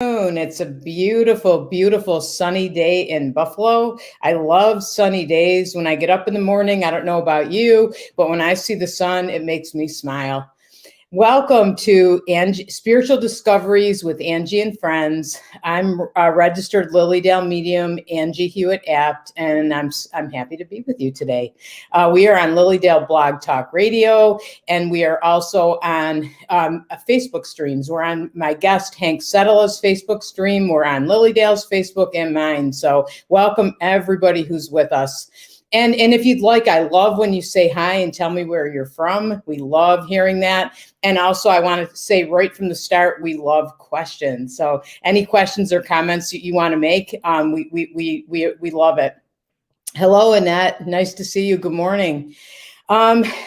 It's a beautiful, beautiful sunny day in Buffalo. I love sunny days. When I get up in the morning, I don't know about you, but when I see the sun, it makes me smile. Welcome to Angie, Spiritual Discoveries with Angie and Friends. I'm a registered Lilydale medium, Angie Hewitt Apt, and I'm happy to be with you today. We are on Lilydale Blog Talk Radio, and we are also on Facebook streams. We're on my guest Hank Settla's Facebook stream. We're on Lilydale's Facebook and mine. So welcome everybody who's with us. And if you'd like, I love when you say hi and tell me where you're from. We love hearing that. And also, I want to say right from the start, we love questions. So any questions or comments that you want to make, we love it. Hello, Annette. Nice to see you. Good morning.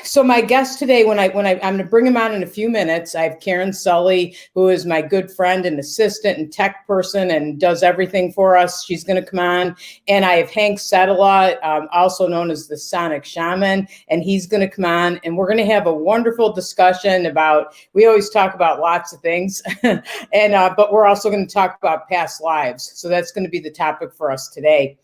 So my guest today, I'm going to bring him on in a few minutes. I have Karen Sully, who is my good friend and assistant and tech person and does everything for us. She's going to come on. And I have Hank Settla, also known as the Sonic Shaman, and he's going to come on. And we're going to have a wonderful discussion about, we always talk about lots of things, but we're also going to talk about past lives. So that's going to be the topic for us today.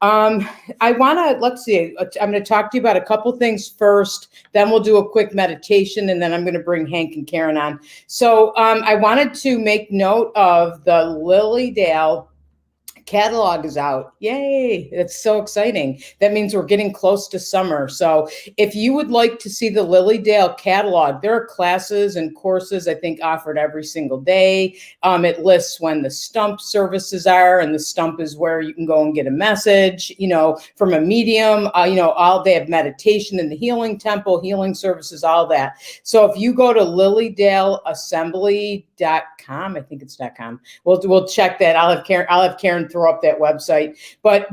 Let's see, I'm going to talk to you about a couple things first, then we'll do a quick meditation, and then I'm going to bring Hank and Karen on. So I wanted to make note of the Lilydale catalog is out. Yay. That's so exciting. That means we're getting close to summer. So if you would like to see the Lilydale catalog, there are classes and courses, I think, offered every single day. It lists when the stump services are, and the stump is where you can go and get a message, from a medium, they have meditation in the healing temple, healing services, all that. So if you go to lilydaleassembly.com, I think it's .com. We'll check that. I'll have Karen throw up that website. But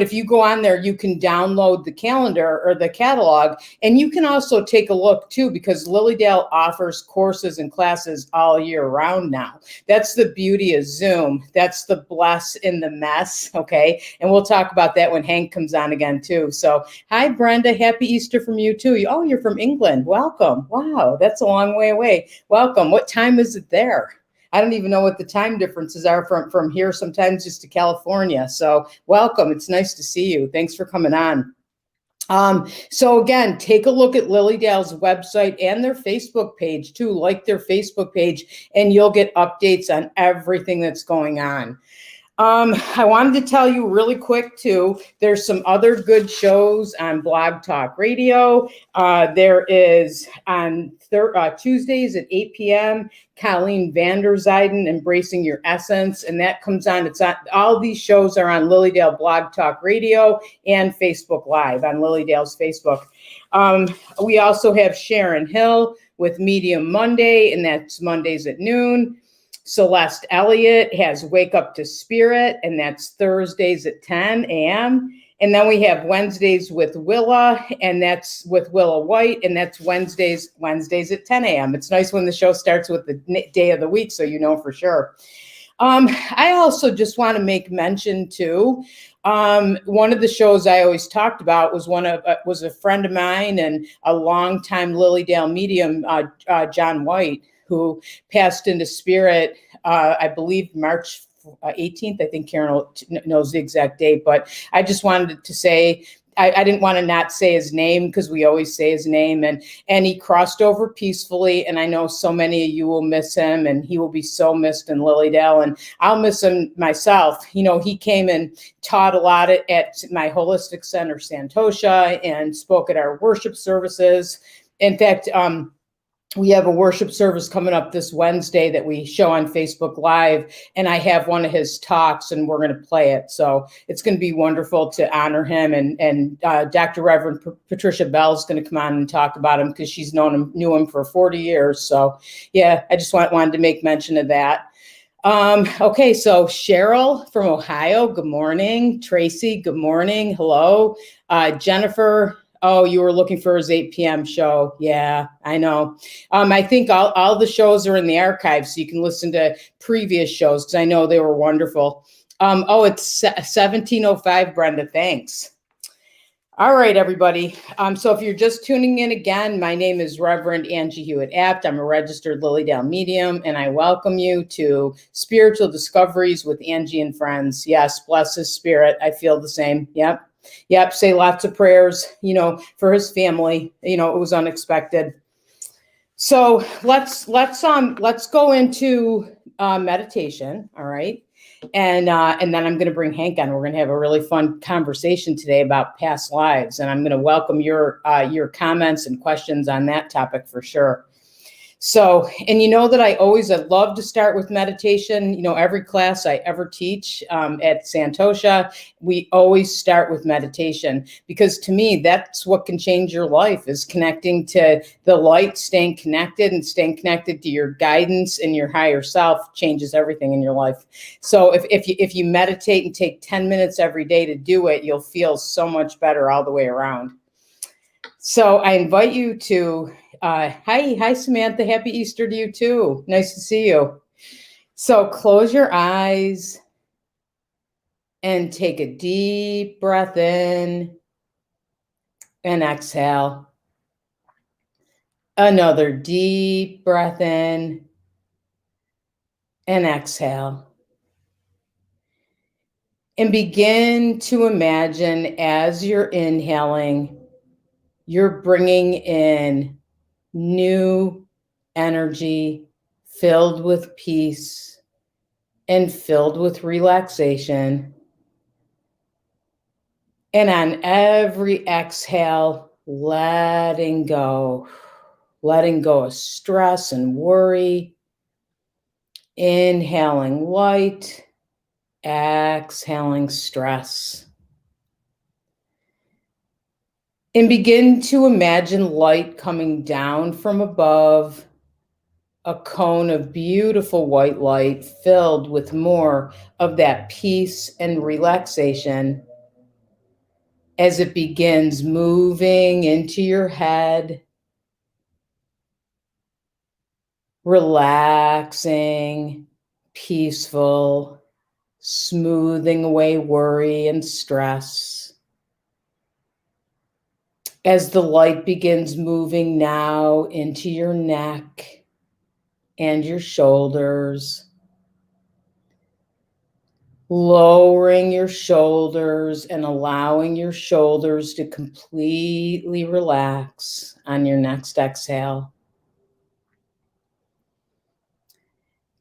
if you go on there, you can download the calendar or the catalog, and you can also take a look too, because Lilydale offers courses and classes all year round now. That's the beauty of Zoom. That's the bless in the mess. Okay. And we'll talk about that when Hank comes on again too. So hi, Brenda. Happy Easter from you too. Oh, you're from England. Welcome. Wow. That's a long way away. Welcome. What time is it there? I don't even know what the time differences are from here, sometimes just to California. So welcome. It's nice to see you. Thanks for coming on. So again, take a look at Lilydale's website and their Facebook page too. Like their Facebook page, and you'll get updates on everything that's going on. I wanted to tell you really quick too, there's some other good shows on Blog Talk Radio. There is on Tuesdays at 8 p.m., Colleen Vanderzijden, Embracing Your Essence. And that comes on, all these shows are on Lilydale Blog Talk Radio and Facebook Live on Lilydale's Facebook. We also have Sharon Hill with Medium Monday, and that's Mondays at noon. Celeste Elliott has Wake Up to Spirit, and that's Thursdays at 10 a.m. And then we have Wednesdays with Willa, and that's with Willa White, and that's Wednesdays at 10 a.m. It's nice when the show starts with the day of the week, so you know for sure. I also just want to make mention too, one of the shows I always talked about was was a friend of mine and a longtime Lilydale medium, John White, who passed into spirit, I believe March 18th. I think Karen knows the exact date, but I just wanted to say, I didn't want to not say his name because we always say his name, and he crossed over peacefully. And I know so many of you will miss him, and he will be so missed in Lilydale, and I'll miss him myself. He came and taught a lot at my holistic center, Santosha, and spoke at our worship services. In fact, we have a worship service coming up this Wednesday that we show on Facebook Live, and I have one of his talks, and we're going to play it. So it's going to be wonderful to honor him. And Dr. Reverend Patricia Bell is going to come on and talk about him because she's knew him for 40 years. So yeah, I just wanted to make mention of that. Okay, so Cheryl from Ohio, good morning. Tracy, good morning. Hello. Jennifer. Oh, you were looking for his 8 p.m. show. Yeah, I know. I think all the shows are in the archives, so you can listen to previous shows because I know they were wonderful. It's 17:05, Brenda. Thanks. All right, everybody. So if you're just tuning in again, my name is Reverend Angie Hewitt-Apt. I'm a registered Lilly medium, and I welcome you to Spiritual Discoveries with Angie and Friends. Yes, bless his spirit. I feel the same. Yep. Yep. Say lots of prayers, for his family. It was unexpected. So let's go into meditation. All right. And then I'm going to bring Hank on. We're going to have a really fun conversation today about past lives, and I'm going to welcome your comments and questions on that topic for sure. So, and that I love to start with meditation. Every class I ever teach at Santosha, we always start with meditation, because to me, that's what can change your life, is connecting to the light, staying connected to your guidance, and your higher self changes everything in your life. So if you meditate and take 10 minutes every day to do it, you'll feel so much better all the way around. So I invite you to, hi, Samantha. Happy Easter to you too. Nice to see you. So close your eyes and take a deep breath in and exhale. Another deep breath in and exhale. And begin to imagine, as you're inhaling, you're bringing in new energy filled with peace and filled with relaxation. And on every exhale, letting go of stress and worry. Inhaling light, exhaling stress. And begin to imagine light coming down from above, a cone of beautiful white light filled with more of that peace and relaxation, as it begins moving into your head, relaxing, peaceful, smoothing away worry and stress. As the light begins moving now into your neck and your shoulders, lowering your shoulders and allowing your shoulders to completely relax on your next exhale.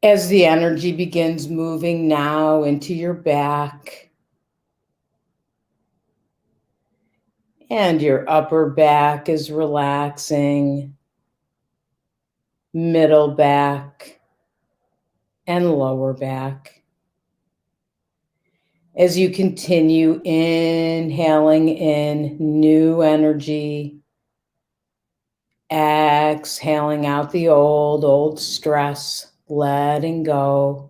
As the energy begins moving now into your back and your upper back is relaxing, middle back and lower back. As you continue inhaling in new energy, exhaling out the old stress, letting go.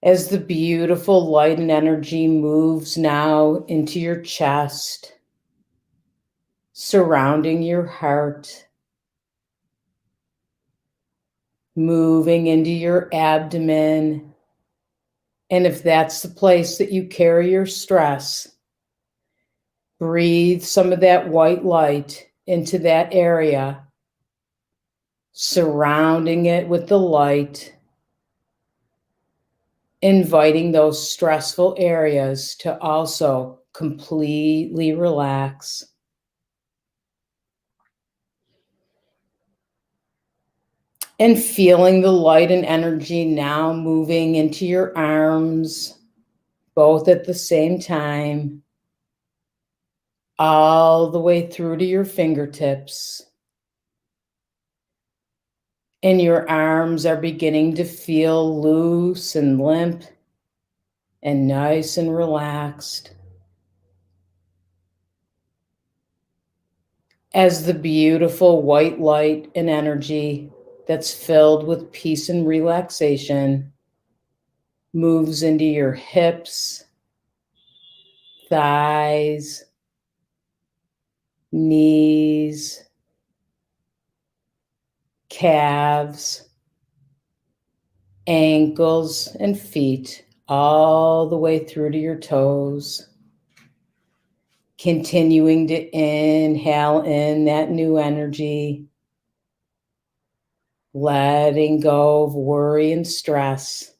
As the beautiful light and energy moves now into your chest, surrounding your heart, moving into your abdomen. And if that's the place that you carry your stress, breathe some of that white light into that area, surrounding it with the light, inviting those stressful areas to also completely relax. And feeling the light and energy now moving into your arms, both at the same time, all the way through to your fingertips. And your arms are beginning to feel loose and limp and nice and relaxed. As the beautiful white light and energy that's filled with peace and relaxation moves into your hips, thighs, knees, calves, ankles, and feet, all the way through to your toes. Continuing to inhale in that new energy, letting go of worry and stress,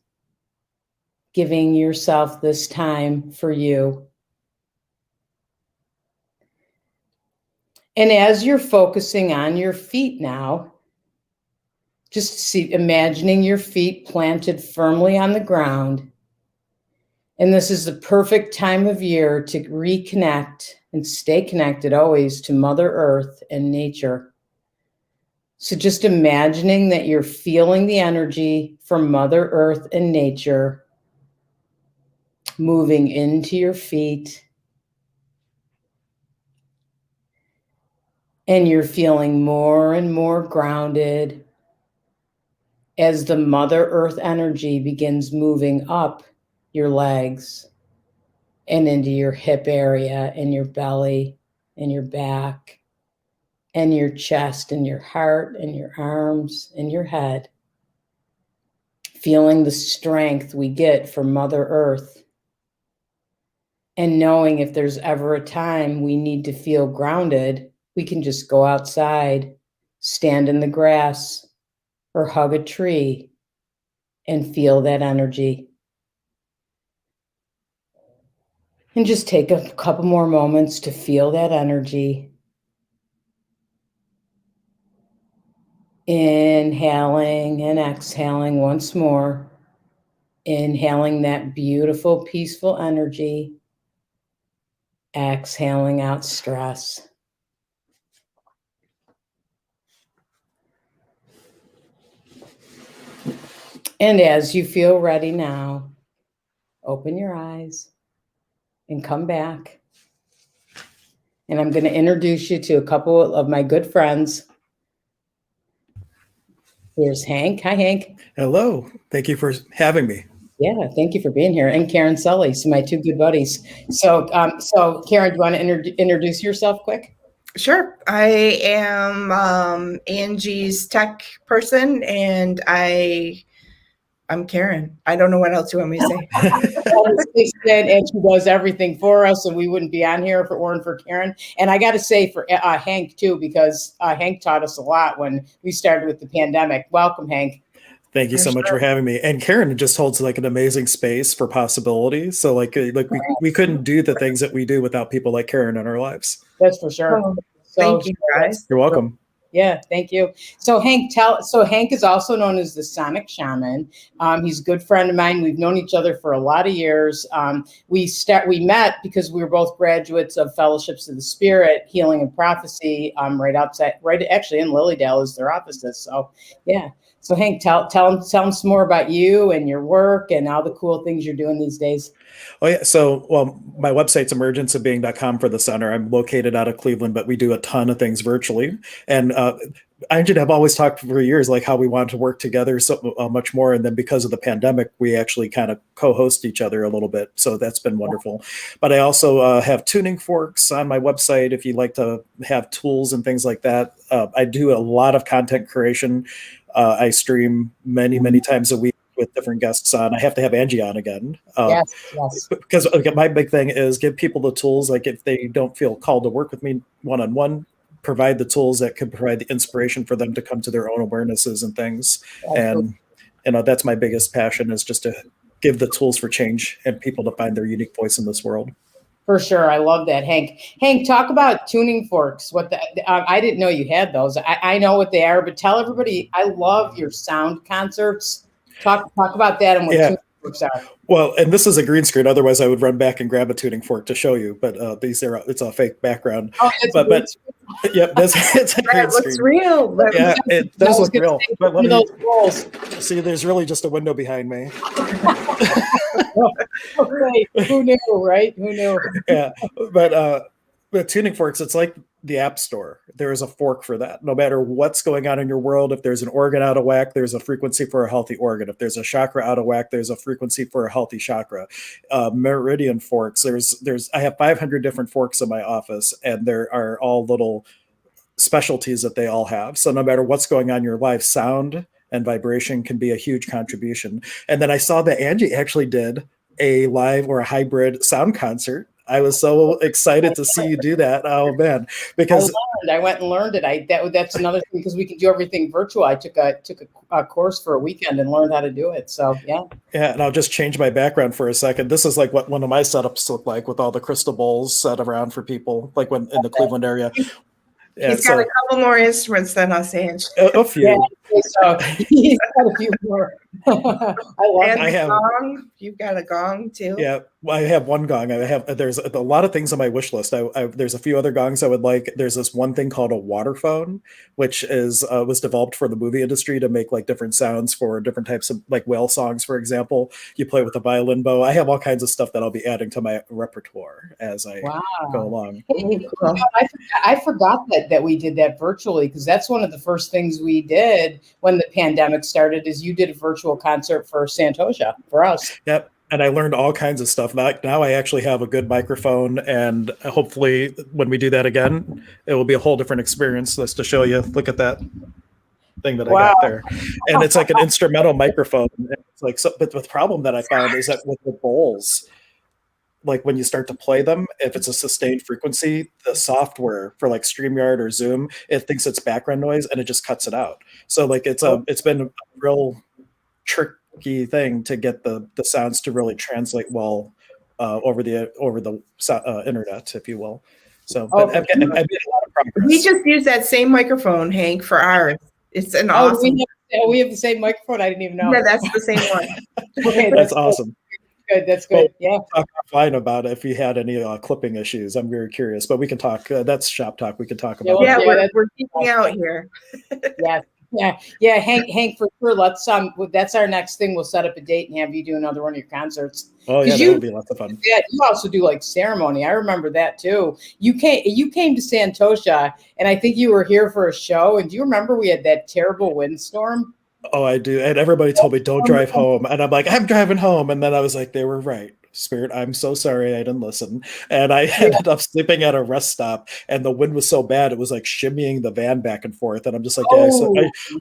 giving yourself this time for you. And as you're focusing on your feet now, just imagining your feet planted firmly on the ground. And this is the perfect time of year to reconnect and stay connected always to Mother Earth and nature. So just imagining that you're feeling the energy from Mother Earth and nature moving into your feet. And you're feeling more and more grounded as the Mother Earth energy begins moving up your legs and into your hip area and your belly and your back and your chest and your heart and your arms and your head. Feeling the strength we get from Mother Earth. And knowing if there's ever a time we need to feel grounded, we can just go outside, stand in the grass, or hug a tree and feel that energy. And just take a couple more moments to feel that energy. Inhaling and exhaling once more. Inhaling that beautiful, peaceful energy. Exhaling out stress. And as you feel ready now, open your eyes and come back. And I'm going to introduce you to a couple of my good friends. Here's Hank. Hi, Hank. Hello. Thank you for having me. Yeah, thank you for being here. And Karen Sully, so my two good buddies. So Karen, do you want to introduce yourself quick? Sure. I am Angie's tech person, and I'm Karen. I don't know what else you want me to say. And she does everything for us, and we wouldn't be on here if it weren't for Karen. And I got to say for Hank too, because Hank taught us a lot when we started with the pandemic. Welcome, Hank. Thank you so much for having me. And Karen just holds like an amazing space for possibility. So like we couldn't do the things that we do without people like Karen in our lives. That's for sure. Oh, thank you, guys. You're welcome. Yeah, thank you. So Hank is also known as the Sonic Shaman. He's a good friend of mine. We've known each other for a lot of years. We met because we were both graduates of Fellowships of the Spirit, Healing and Prophecy, right actually in Lilydale is their offices. So yeah. So Hank, tell them some more about you and your work and all the cool things you're doing these days. Oh yeah. So, well, my website's emergenceofbeing.com for the center. I'm located out of Cleveland, but we do a ton of things virtually. And Angie and I have always talked for years, like how we wanted to work together so much more. And then because of the pandemic, we actually kind of co-host each other a little bit. So that's been wonderful. But I also have tuning forks on my website if you'd like to have tools and things like that. I do a lot of content creation. I stream many times a week with different guests on. I have to have Angie on again. Yes. Because my big thing is give people the tools. Like if they don't feel called to work with me one-on-one, provide the tools that could provide the inspiration for them to come to their own awarenesses and things. Absolutely. And that's my biggest passion, is just to give the tools for change and people to find their unique voice in this world. For sure. I love that, Hank. Hank, talk about tuning forks. I didn't know you had those. I know what they are, but tell everybody, I love your sound concerts. Talk about that and what tuning forks are. Well, and this is a green screen. Otherwise, I would run back and grab a tuning fork to show you. But it's a fake background. Oh, but yep, it's a green screen. It looks real. Yeah, it does look real. But let me see. There's really just a window behind me. Okay, who knew, right? Who knew? Yeah, but with tuning forks, it's like the App Store. There is a fork for that. No matter what's going on in your world, if there's an organ out of whack, there's a frequency for a healthy organ. If there's a chakra out of whack, there's a frequency for a healthy chakra. Meridian forks. I have 500 different forks in my office, and there are all little specialties that they all have. So no matter what's going on in your life, sound and vibration can be a huge contribution. And then I saw that Angie actually did a live or a hybrid sound concert I was so excited to see you do that. Oh man, because I went and learned it. That's another thing because we can do everything virtual. I took a course for a weekend and learned how to do it. So yeah. Yeah, and I'll just change my background for a second. This is like what one of my setups look like with all the crystal bowls set around for people, like when in the Cleveland area. Yeah, He's got a couple more instruments than us, Ange. a few. Yeah, so he's got a few more. I love And I have gong. You've got a gong too. Yeah, I have one gong. There's a lot of things on my wish list. There's a few other gongs I would like. There's this one thing called a water phone, which is was developed for the movie industry to make like different sounds for different types of like whale songs, for example. You play with a violin bow. I have all kinds of stuff that I'll be adding to my repertoire as I go along. Hey, I forgot that we did that virtually because that's one of the first things we did when the pandemic started. Is you did a virtual concert for Santosha for us. Yep. And I learned all kinds of stuff. Now I actually have a good microphone, and hopefully when we do that again, it will be a whole different experience. Just to show you, look at that thing that I got there. And it's like an instrumental microphone. It's like, but the problem that I found is that with the bowls, like when you start to play them, if it's a sustained frequency, the software for like StreamYard or Zoom, it thinks it's background noise and it just cuts it out. So like it's been a real tricky thing to get the sounds to really translate well over the internet, if you will. So but I've made a lot of progress. We just use that same microphone, Hank, for ours. It's an awesome. We have the same microphone. I didn't even know. Yeah, that's the same one. Okay, that's awesome. Good. That's good. Yeah. Talk offline about if you had any clipping issues. I'm very curious, but we can talk. That's shop talk. We can talk about. Yeah, we're geeking out here. Yeah. Hank, for sure. Let's that's our next thing. We'll set up a date and have you do another one of your concerts. Oh yeah, that would be lots of fun. Yeah, you also do like ceremony. I remember that too. You came to Santosha, and I think you were here for a show. And do you remember we had that terrible windstorm? Oh, I do. And everybody told me don't drive home, and I'm like, I'm driving home, and then I was like, they were right. Spirit, I'm so sorry I didn't listen. And I ended up sleeping at a rest stop, and the wind was so bad it was like shimmying the van back and forth. And I'm just like,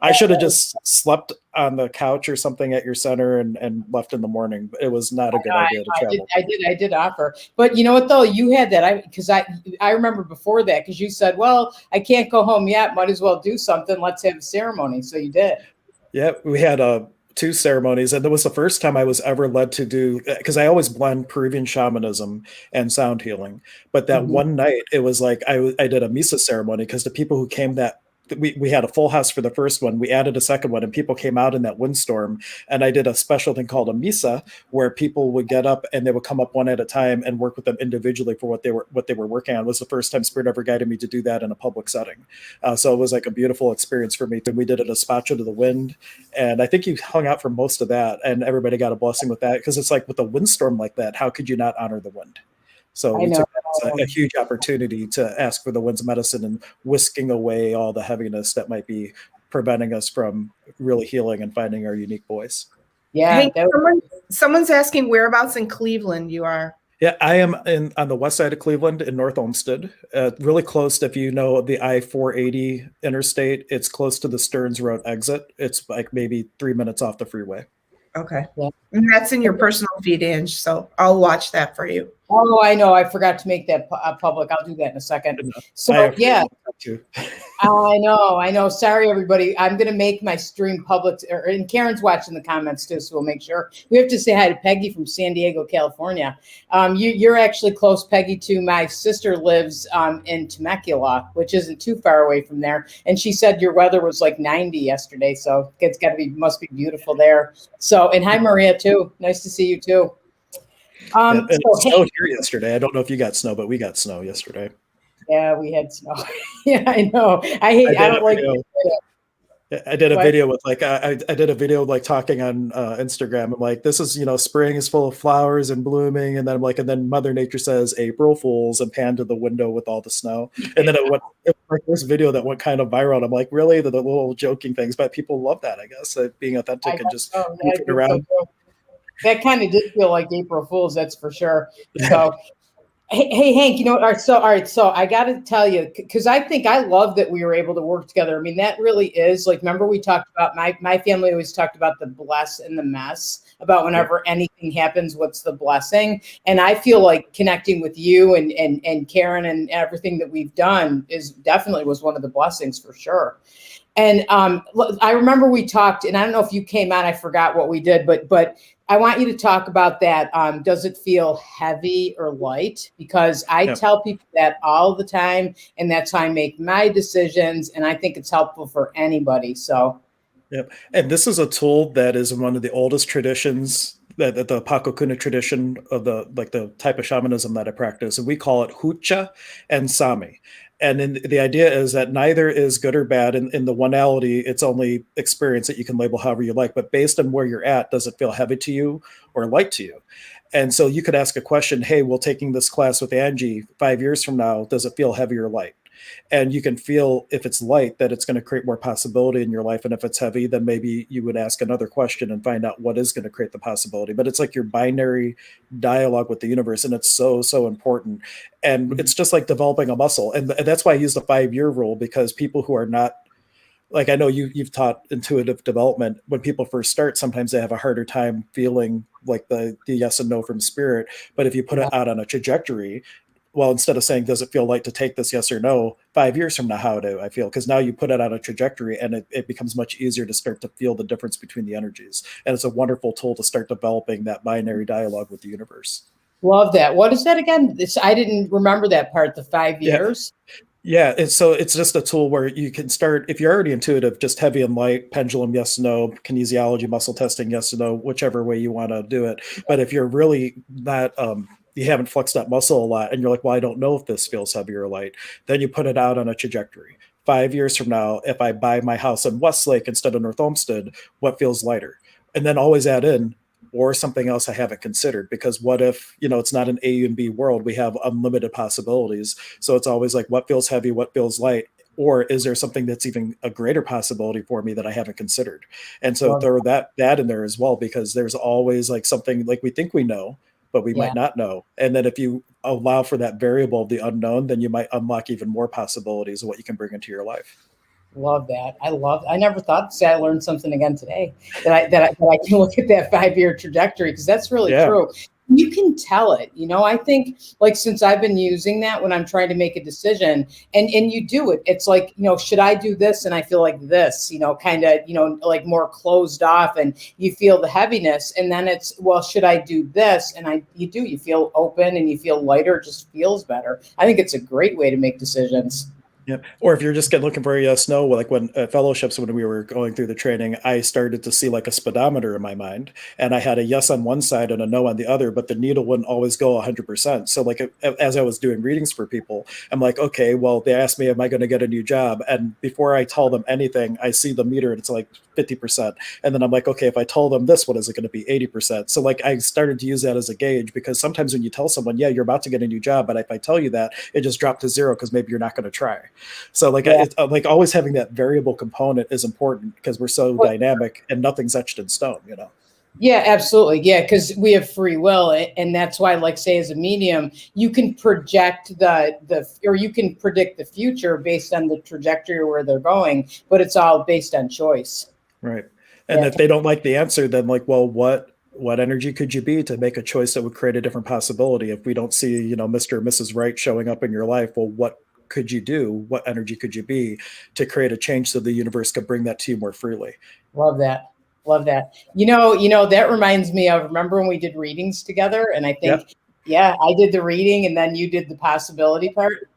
I should have just slept on the couch or something at your center and left in the morning. It was not a good idea to travel. I did offer, but you know what though, you had that because I remember before that because you said, well, I can't go home yet. Might as well do something. Let's have a ceremony. So you did. Yeah, we had 2 ceremonies, and that was the first time I was ever led to do, because I always blend Peruvian shamanism and sound healing. But that one night, it was like I did a misa ceremony because the people who came we had a full house for the first one. We added a second one, and people came out in that windstorm. And I did a special thing called a misa, where people would get up and they would come up one at a time and work with them individually for what they were working on. It was the first time Spirit ever guided me to do that in a public setting. So it was like a beautiful experience for me. And we did a despacho to the wind, and I think you hung out for most of that, and everybody got a blessing with that, because it's like with a windstorm like that, how could you not honor the wind? So we took that as a huge opportunity to ask for the wind's medicine and whisking away all the heaviness that might be preventing us from really healing and finding our unique voice. Yeah. Hey, someone's asking whereabouts in Cleveland you are. Yeah, I am on the west side of Cleveland in North Olmsted, really close. If you know the I-480 interstate, it's close to the Stearns Road exit. It's like maybe 3 minutes off the freeway. Okay. Yeah. And that's in your personal feed, Ange, so I'll watch that for you. Oh, I know. I forgot to make that public. I'll do that in a second. So, yeah. I know. Sorry, everybody. I'm going to make my stream public, and Karen's watching the comments too, so we'll make sure. We have to say hi to Peggy from San Diego, California. You're actually close, Peggy, to my sister lives in Temecula, which isn't too far away from there. And she said your weather was like 90 yesterday, so must be beautiful there. So, and hi, Maria, too. Nice to see you, too. It snowed here yesterday. I don't know if you got snow, but we got snow yesterday. Yeah, we had snow. Yeah, I know. I don't like it. I did a video with I did a video like talking on Instagram. I'm like, this is, spring is full of flowers and blooming. And then I'm like, and then Mother Nature says April Fools, and pan to the window with all the snow. And then it was like this video that went kind of viral. And I'm like, really? The little joking things, but people love that, I guess, being authentic and just moving around. That kind of did feel like April Fools, that's for sure. So Hey, Hank, all right, so I got to tell you, because I think I love that we were able to work together. I mean, that really is like, remember we talked about my family always talked about the bless and the mess, about Yep. whenever anything happens, what's the blessing? And I feel like connecting with you and Karen and everything that we've done is definitely was one of the blessings for sure. And I remember we talked, and I don't know if you came on, I forgot what we did, but I want you to talk about that. Does it feel heavy or light? Because I Yep. tell people that all the time, and that's how I make my decisions. And I think it's helpful for anybody. So, Yep. And this is a tool that is one of the oldest traditions, that the Pakokuna tradition of the type of shamanism that I practice. And we call it Hucha and Sami. And then the idea is that neither is good or bad. In the oneality, it's only experience that you can label however you like. But based on where you're at, does it feel heavy to you or light to you? And so you could ask a question, hey, well, taking this class with Angie 5 years from now, does it feel heavy or light? And you can feel if it's light that it's going to create more possibility in your life. And if it's heavy, then maybe you would ask another question and find out what is going to create the possibility. But it's like your binary dialogue with the universe. And it's so important. And it's just like developing a muscle. And that's why I use the 5-year rule, because people who are not, like, I know you've taught intuitive development. When people first start, sometimes they have a harder time feeling like the yes and no from spirit. But if you put it out on a trajectory, well, instead of saying, does it feel light to take this, yes or no, 5 years from now, how do I feel? Because now you put it on a trajectory, and it becomes much easier to start to feel the difference between the energies. And it's a wonderful tool to start developing that binary dialogue with the universe. love that. What is that again? I didn't remember that part, the 5 years. Yeah, it's just a tool where you can start, if you're already intuitive, just heavy and light, pendulum, yes, no, kinesiology, muscle testing, yes, no, whichever way you want to do it. But if you're really not, you haven't flexed that muscle a lot, and you're like, well, I don't know if this feels heavy or light, then you put it out on a trajectory. 5 years from now, if I buy my house in Westlake instead of North Olmsted, what feels lighter? And then always add in, or something else I haven't considered, because what if, it's not an A and B world, we have unlimited possibilities. So it's always like, what feels heavy, what feels light, or is there something that's even a greater possibility for me that I haven't considered? And so throw that in there as well, because there's always like something like we think we know, but we might not know. And then if you allow for that variable of the unknown, then you might unlock even more possibilities of what you can bring into your life. Love that. I never thought to say I learned something again today, that I can look at that 5-year trajectory, because that's really true. You can tell it, I think, like, since I've been using that when I'm trying to make a decision, and you do it, it's like, should I do this? And I feel like this, kind of, like more closed off, and you feel the heaviness, and then it's, well, should I do this? And you feel open and you feel lighter, it just feels better. I think it's a great way to make decisions. Yeah. Or if you're just looking for a yes, no, like when fellowships, when we were going through the training, I started to see like a speedometer in my mind, and I had a yes on one side and a no on the other, but the needle wouldn't always go 100%. So like as I was doing readings for people, I'm like, okay, well, they asked me, am I going to get a new job? And before I tell them anything, I see the meter and it's like 50%. And then I'm like, okay, if I told them this, what is it going to be? 80%. So like I started to use that as a gauge, because sometimes when you tell someone, yeah, you're about to get a new job, but if I tell you that, it just dropped to zero because maybe you're not going to try. So like, it's like always having that variable component is important, because we're so dynamic and nothing's etched in stone, Yeah, absolutely. Yeah, because we have free will, and that's why, like, say, as a medium, you can project or you can predict the future based on the trajectory where they're going, but it's all based on choice. Right. And if they don't like the answer, then like, well, what energy could you be to make a choice that would create a different possibility? If we don't see, Mr. or Mrs. Right showing up in your life, well, what could you do? What energy could you be to create a change so the universe could bring that to you more freely? Love that. Love that. That reminds me of, remember when we did readings together? And I think, I did the reading and then you did the possibility part.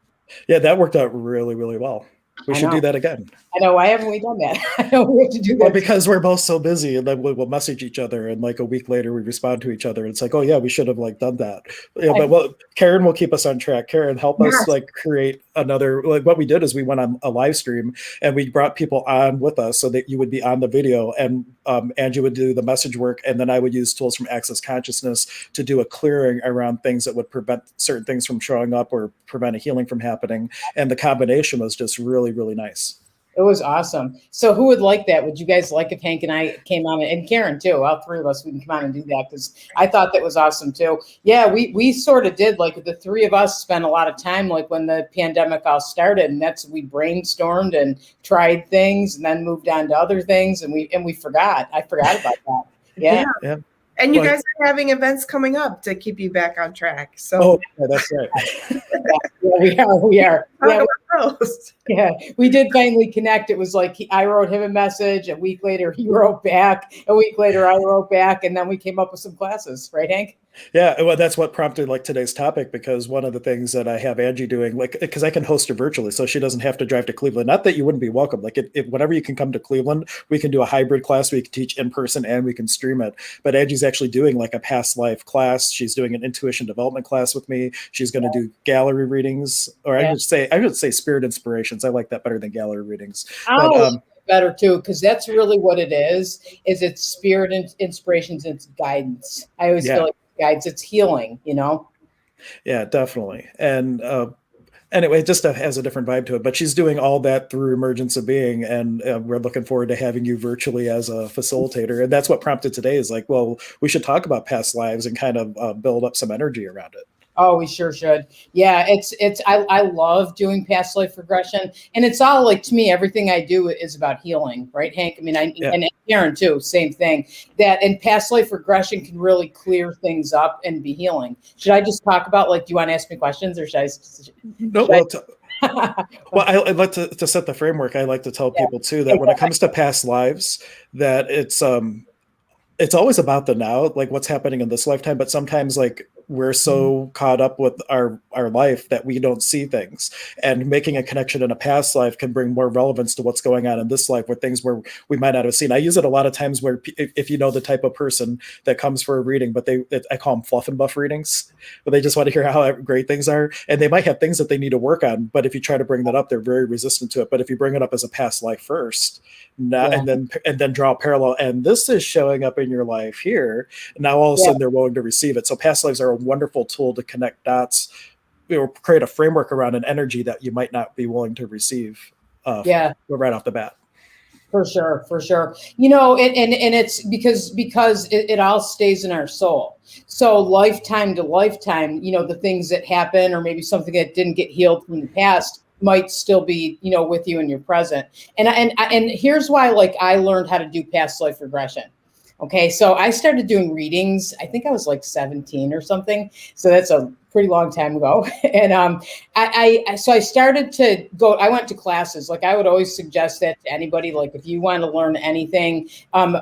Yeah, that worked out really, really well. We should do that again. I know. Why haven't we done that? I know we have to do that. Well, because we're both so busy, and then we'll message each other, and like a week later we respond to each other, and it's like, oh yeah, we should have like done that. Yeah, but Karen will keep us on track. Karen, help us like create another. Like what we did is we went on a live stream and we brought people on with us so that you would be on the video, and Angie would do the message work, and then I would use tools from Access Consciousness to do a clearing around things that would prevent certain things from showing up or prevent a healing from happening. And the combination was just really, really nice. It was awesome. So who would like that? Would you guys like if Hank and I came on, and Karen too? All three of us, we can come on and do that because I thought that was awesome too. Yeah, we sort of did, like the three of us spent a lot of time like when the pandemic all started, and we brainstormed and tried things and then moved on to other things, and we forgot. I forgot about that. Yeah. Yeah. And you guys are having events coming up to keep you back on track. So Oh, yeah, that's right. Yeah, we are. talk about those. Yeah, we did finally connect. It was like I wrote him a message. A week later, he wrote back. A week later, I wrote back, and then we came up with some classes. Right, Hank? Yeah, well, that's what prompted like today's topic, because one of the things that I have Angie doing, like, because I can host her virtually, so she doesn't have to drive to Cleveland. Not that you wouldn't be welcome. Like, whenever you can come to Cleveland, we can do a hybrid class. We can teach in person and we can stream it. But Angie's actually doing like a past life class. She's doing an intuition development class with me. She's going to do gallery readings, or I would say spirit inspirations. I like that better than gallery readings. Oh, better too, because that's really what it is. Is it's spirit and inspirations, and it's guidance. I always feel like guides, it's healing, Yeah, definitely. And anyway, it just has a different vibe to it, but she's doing all that through Emergence of Being, and we're looking forward to having you virtually as a facilitator. And that's what prompted today, is like, well, we should talk about past lives and kind of build up some energy around it. Oh, we sure should. Yeah, I love doing past life regression, and it's all like, to me, everything I do is about healing, right, Hank? I mean, and Karen too, same thing. That and past life regression can really clear things up and be healing. Should I just talk about, like, do you want to ask me questions, or should I? Well, I'd like to set the framework. I like to tell people too that when it comes to past lives, that it's always about the now, like what's happening in this lifetime, but sometimes like we're so caught up with our life that we don't see things, and making a connection in a past life can bring more relevance to what's going on in this life, with things where we might not have seen. I use it a lot of times where if you know the type of person that comes for a reading, but I call them fluff and buff readings, but they just want to hear how great things are, and they might have things that they need to work on, but if you try to bring that up, they're very resistant to it. But if you bring it up as a past life first, and then draw a parallel, and this is showing up in your life here, now all of a sudden they're willing to receive it. So past lives are a wonderful tool to connect dots, or create a framework around an energy that you might not be willing to receive right off the bat. For sure. And it's because it all stays in our soul. So lifetime to lifetime, the things that happen, or maybe something that didn't get healed from the past, might still be, with you in your present. And here's why, like, I learned how to do past life regression. Okay, so I started doing readings, I think I was like 17 or something. So that's a pretty long time ago. And I started to go, I went to classes. Like, I would always suggest that to anybody, like, if you want to learn anything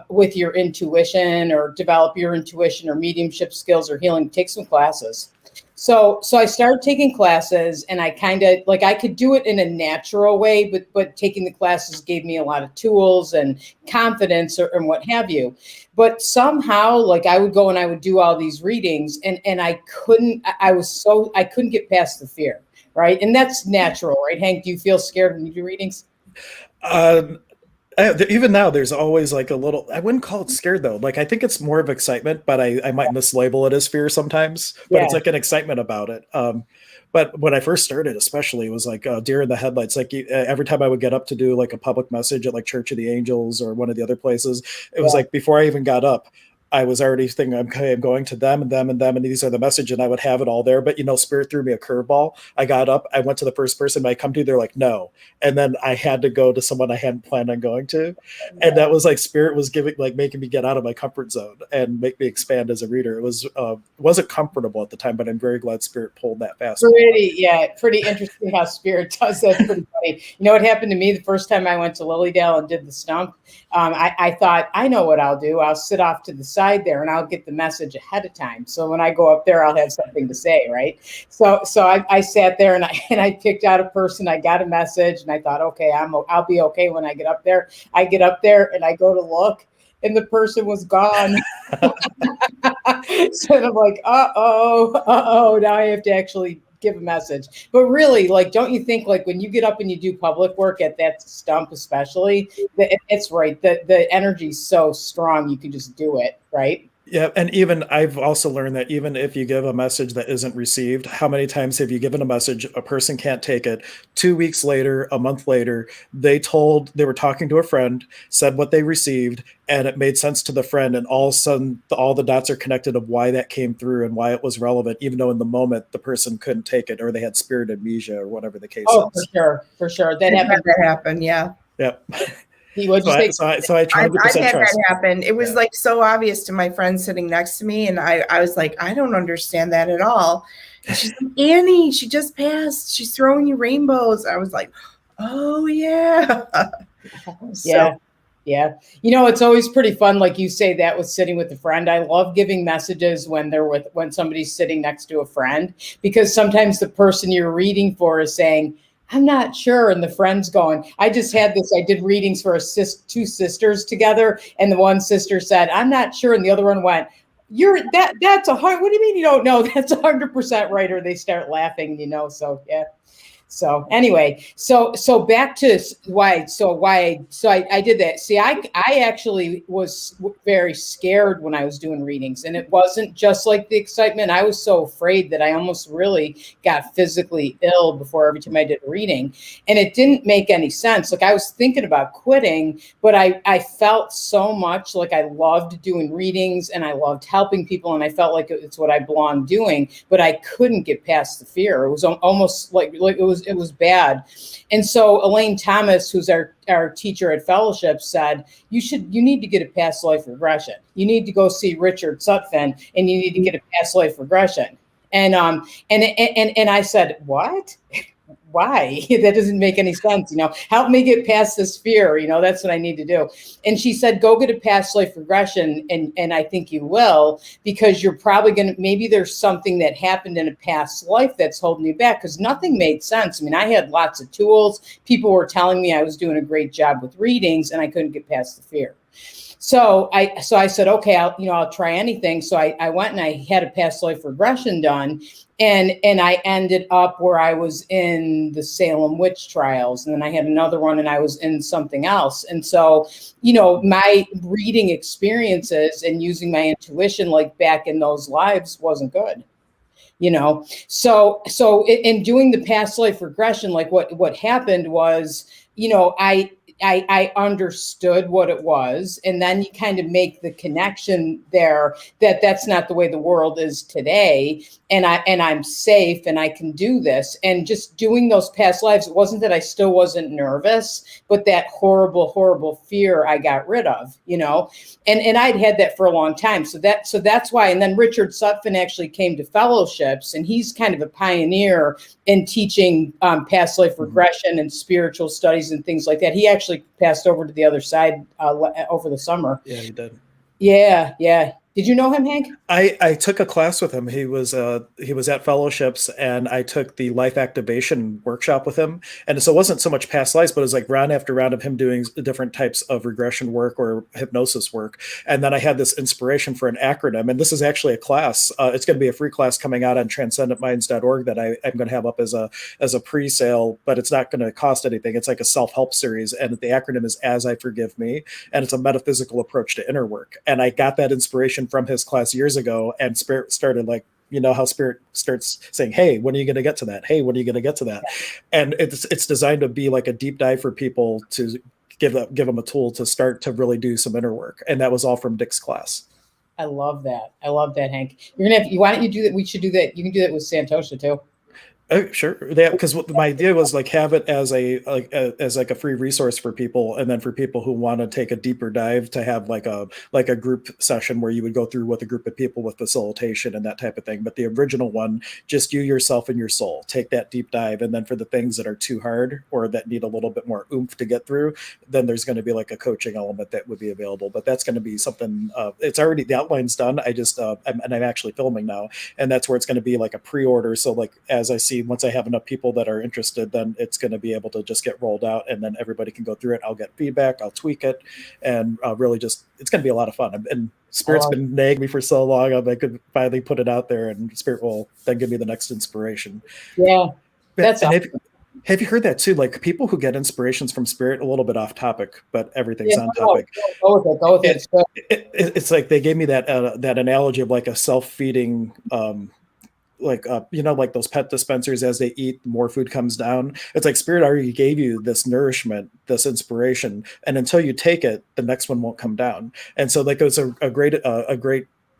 with your intuition, or develop your intuition or mediumship skills or healing, take some classes. So I started taking classes, and I kind of, like, I could do it in a natural way, but taking the classes gave me a lot of tools and confidence, and what have you. But somehow, like, I would go and I would do all these readings, and I couldn't get past the fear, right? And that's natural, right, Hank? Do you feel scared when you do readings? Even now, there's always like a little, I wouldn't call it scared though. Like, I think it's more of excitement, but I might mislabel it as fear sometimes, but it's like an excitement about it. But when I first started, especially, it was like deer in the headlights. Like, every time I would get up to do like a public message at like Church of the Angels or one of the other places, it was like, before I even got up, I was already thinking, okay, I'm going to them and them and them, and these are the message, and I would have it all there. But, Spirit threw me a curveball. I got up, I went to the first person I come to, they're like, no. And then I had to go to someone I hadn't planned on going to. And that was like, Spirit was making me get out of my comfort zone and make me expand as a reader. It wasn't comfortable at the time, but I'm very glad Spirit pulled that fast. Pretty interesting how Spirit does that. Pretty funny. You know what happened to me the first time I went to Lilydale and did the stump? I thought, I know what I'll do. I'll sit off to the side there, and I'll get the message ahead of time. So when I go up there, I'll have something to say, right? So I sat there, and I picked out a person. I got a message, and I thought, okay, I'll be okay when I get up there. I get up there, and I go to look, and the person was gone. So I'm like, uh-oh, now I have to actually give a message. But really, like, don't you think, like, when you get up and you do public work at that stump, especially, it's right, the energy's so strong, you can just do it, right? Yeah, and even I've also learned that even if you give a message that isn't received, how many times have you given a message, a person can't take it, 2 weeks later, a month later, they were talking to a friend, said what they received, and it made sense to the friend, and all of a sudden all the dots are connected of why that came through and why it was relevant, even though in the moment the person couldn't take it or they had spirit amnesia or whatever the case Oh, is. for sure. That I've had happened. that happen. Yeah. Yeah. What'd you say? So I I've 100% had trust. that happen. It was Yeah. like so obvious to my friend sitting next to me. And I was like, I don't understand that at all. And she's like, Annie, she just passed. She's throwing you rainbows. I was like, oh, yeah. Yeah. Yeah. It's always pretty fun. Like you say, that was sitting with a friend. I love giving messages when somebody's sitting next to a friend, because sometimes the person you're reading for is saying, I'm not sure. And the friend's going, I just had this, I did readings for two sisters together. And the one sister said, I'm not sure. And the other one went, that's what do you mean you don't know? That's 100% right. Or they start laughing, so yeah. So anyway, so back to why I did that. See, I actually was very scared when I was doing readings, and it wasn't just like the excitement. I was so afraid that I almost really got physically ill before every time I did a reading, and it didn't make any sense. Like I was thinking about quitting, but I felt so much like I loved doing readings and I loved helping people, and I felt like it's what I belonged doing, but I couldn't get past the fear. It was almost like it was bad. And so Elaine Thomas, who's our teacher at fellowship, said, you need to get a past life regression. You need to go see Richard Sutphin and you need to get a past life regression. And I said, what? Why? That doesn't make any sense. Help me get past this fear. That's what I need to do. And she said, go get a past life regression. And I think you will, because you're probably maybe there's something that happened in a past life that's holding you back, because nothing made sense. I mean, I had lots of tools. People were telling me I was doing a great job with readings and I couldn't get past the fear. So I said, okay, I'll try anything. So I went and I had a past life regression done, and I ended up where I was in the Salem witch trials, and then I had another one and I was in something else. And so, my reading experiences and using my intuition, like back in those lives, wasn't good. So in doing the past life regression, like what happened was, I understood what it was. And then you kind of make the connection there that that's not the way the world is today. And I'm safe and I can do this. And just doing those past lives, it wasn't that I still wasn't nervous, but that horrible, horrible fear I got rid of, and I'd had that for a long time. So that's why. And then Richard Sutphin actually came to fellowships, and he's kind of a pioneer in teaching past life regression and spiritual studies and things like that. He actually passed over to the other side over the summer. Yeah, he did. Yeah. Did you know him, Hank? I took a class with him. He was at fellowships, and I took the life activation workshop with him. And so it wasn't so much past lives, but it was like round after round of him doing different types of regression work or hypnosis work. And then I had this inspiration for an acronym. And this is actually a class. It's going to be a free class coming out on transcendentminds.org that I'm going to have up as a pre-sale, but it's not going to cost anything. It's like a self-help series, and the acronym is As I Forgive Me, and it's a metaphysical approach to inner work. And I got that inspiration from his class years ago, and Spirit started, like, how Spirit starts saying, hey, when are you going to get to that? Hey, when are you going to get to that? And it's designed to be like a deep dive for people to give them a tool to start to really do some inner work. And that was all from Dick's class. I love that, Hank. Why don't you do that? We should do that. You can do that with Santosha too. Oh, sure. Yeah, because my idea was like have it as a free resource for people, and then for people who want to take a deeper dive to have like a group session where you would go through with a group of people with facilitation and that type of thing. But the original one, just you, yourself, and your soul, take that deep dive, and then for the things that are too hard or that need a little bit more oomph to get through, then there's going to be like a coaching element that would be available. But that's going to be something. It's already, the outline's done. I'm actually filming now, and that's where it's going to be like a pre-order. So like as I see, once I have enough people that are interested, then it's going to be able to just get rolled out, and then everybody can go through it. I'll get feedback, I'll tweak it, and really just, it's going to be a lot of fun. And Spirit's been nagging me for so long, I could finally put it out there, and Spirit will then give me the next inspiration. Yeah, that's awesome. Have you heard that too? Like people who get inspirations from spirit, a little bit off topic, but everything's Yeah, on no, topic. go with it. Go with it. It, it's like they gave me that analogy of like a self-feeding like like those pet dispensers. As they eat, more food comes down. It's like spirit already gave you this nourishment, this inspiration, and until you take it, the next one won't come down. And so like it was a great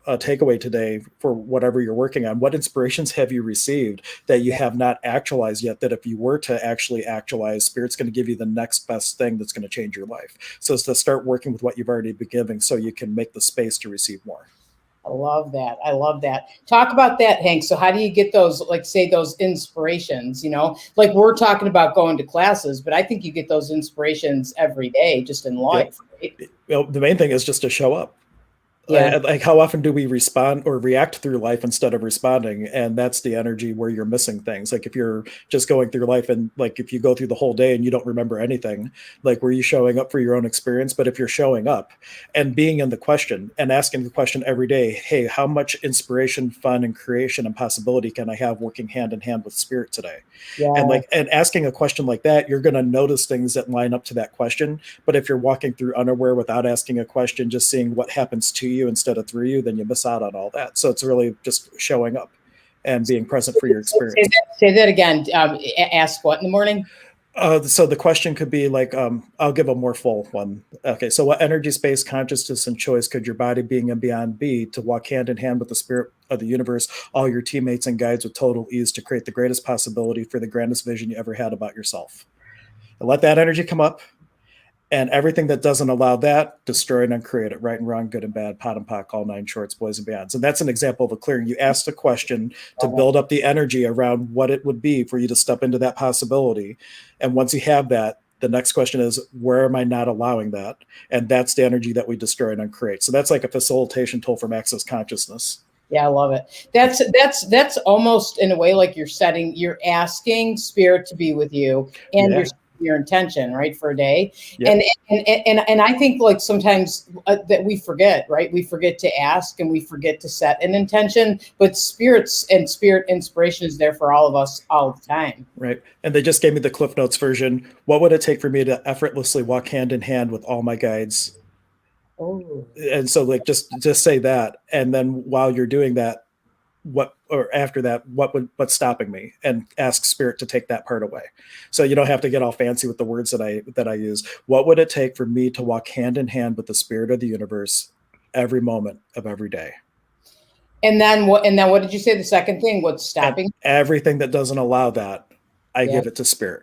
takeaway today for whatever you're working on. What inspirations have you received that you have not actualized yet, that if you were to actually actualize, spirit's going to give you the next best thing that's going to change your life? So it's to start working with what you've already been giving so you can make the space to receive more. I love that. I love that. Talk about that, Hank. So how do you get those, like say those inspirations, like we're talking about going to classes, but I think you get those inspirations every day just in life. Right? Well, the main thing is just to show up. Yeah. Like how often do we respond or react through life instead of responding? And that's the energy where you're missing things. Like if you're just going through life and like if you go through the whole day and you don't remember anything, like were you showing up for your own experience? But if you're showing up and being in the question and asking the question every day, hey, how much inspiration, fun, and creation and possibility can I have working hand in hand with spirit today? Yeah. And asking a question like that, you're going to notice things that line up to that question. But if you're walking through unaware without asking a question, just seeing what happens to you instead of through you, then you miss out on all that. So it's really just showing up and being present for your experience. Say that again. Ask what in the morning? So the question could be like, I'll give a more full one. Okay, so what energy, space, consciousness, and choice could your body, being and beyond be to walk hand in hand with the spirit of the universe, all your teammates and guides with total ease to create the greatest possibility for the grandest vision you ever had about yourself? And let that energy come up. And everything that doesn't allow that, destroy and uncreate it. Right and wrong, good and bad, pot and pock, all nine shorts, boys and beyonds. And that's an example of a clearing. You asked a question to build up the energy around what it would be for you to step into that possibility. And once you have that, the next question is, where am I not allowing that? And that's the energy that we destroy and uncreate. So that's like a facilitation tool from Access Consciousness. Yeah, I love it. That's almost in a way like you're asking spirit to be with you and your intention, right, for a day. Yep. And I think like sometimes that we forget, right? We forget to ask and we forget to set an intention, but spirit inspiration is there for all of us all the time. Right. And they just gave me the Cliff Notes version. What would it take for me to effortlessly walk hand in hand with all my guides? Oh. And so like just say that, and then while you're doing that, what's stopping me, and ask spirit to take that part away. So you don't have to get all fancy with the words that I use. What would it take for me to walk hand in hand with the spirit of the universe every moment of every day? And then what did you say the second thing? What's stopping? And everything that doesn't allow that, I give it to spirit.